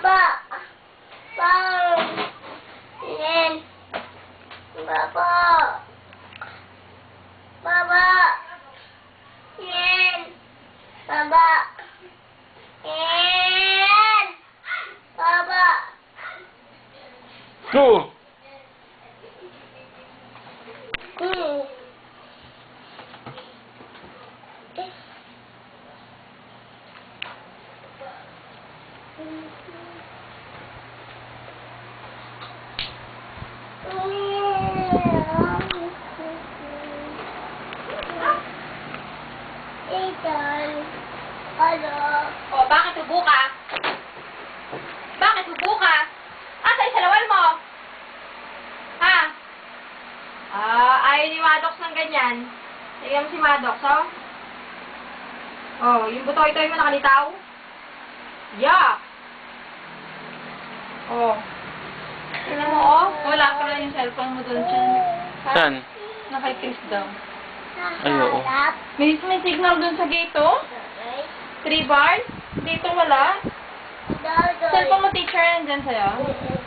Baba. Bang. Yan. Baba. Baba. Yan. Baba. Yan. Baba. Two. Ethan. Hello. O, bakit ubo ka? Bakit ubo ka? Asa yung salawal mo? Ha? Ayaw ni Maddox ng ganyan. Tignan mo si Maddox, oh. Oh, yung butoy-toy mo nakalitaw. Yuck! Oh. Tignan mo, oh. Wala pa lang yung cellphone mo doon dyan. Saan? Naka-kiss daw. Ay, oo. Harap. May signal doon sa gate, oh. 3 bars. Dito wala. Dodoy. Cellphone mo, teacher, nandyan sa'yo.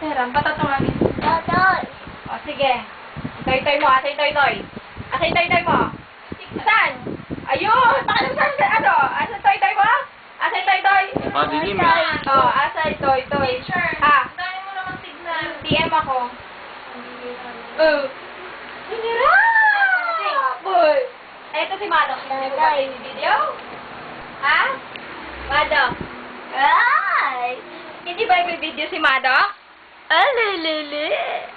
Sera, patatawagin. Dodoy. O, sige. Toy-toy mo. Asa yung toy-toy? Asa yung toy-toy mo? Saan? Ayun! Pakilang saan ka? Ano? Asa yung toy-toy mo? Asa yung toy-toy? Madilim eh. O, asa yung toy-toy? Teacher, Ha? dahil mo naman signal. DM ako. Sinira! Boy! Eto si Madok. Hindi ko ba yung video? Ha? Madok? Ay! Hindi ba yung video si Madok? Alululu!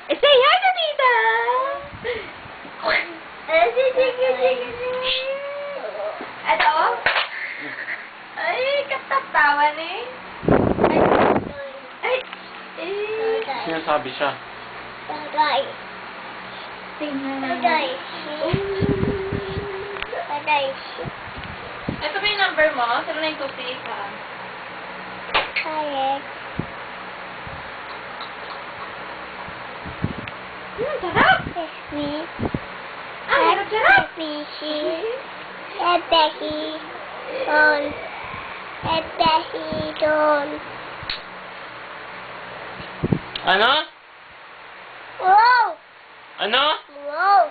Say hi to tita! Ito? Ay, katatawa ni. Ay! Ay! Sinasabi siya. Dodoy. Tingnan na. Dodoy. Dodoy. Ito ba yung number mo? 0926, ha? Kaya. Sarap! Sweet. Ah, sarap! Fishy. Epehi. Don. Epehi. Don. Ano? Wow! Ano? Wow!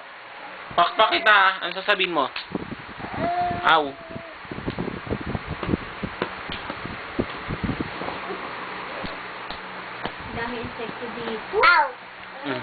Pakpak kita. Ano sasabihin mo? Aw. Dami insect dito. Ow! Mm.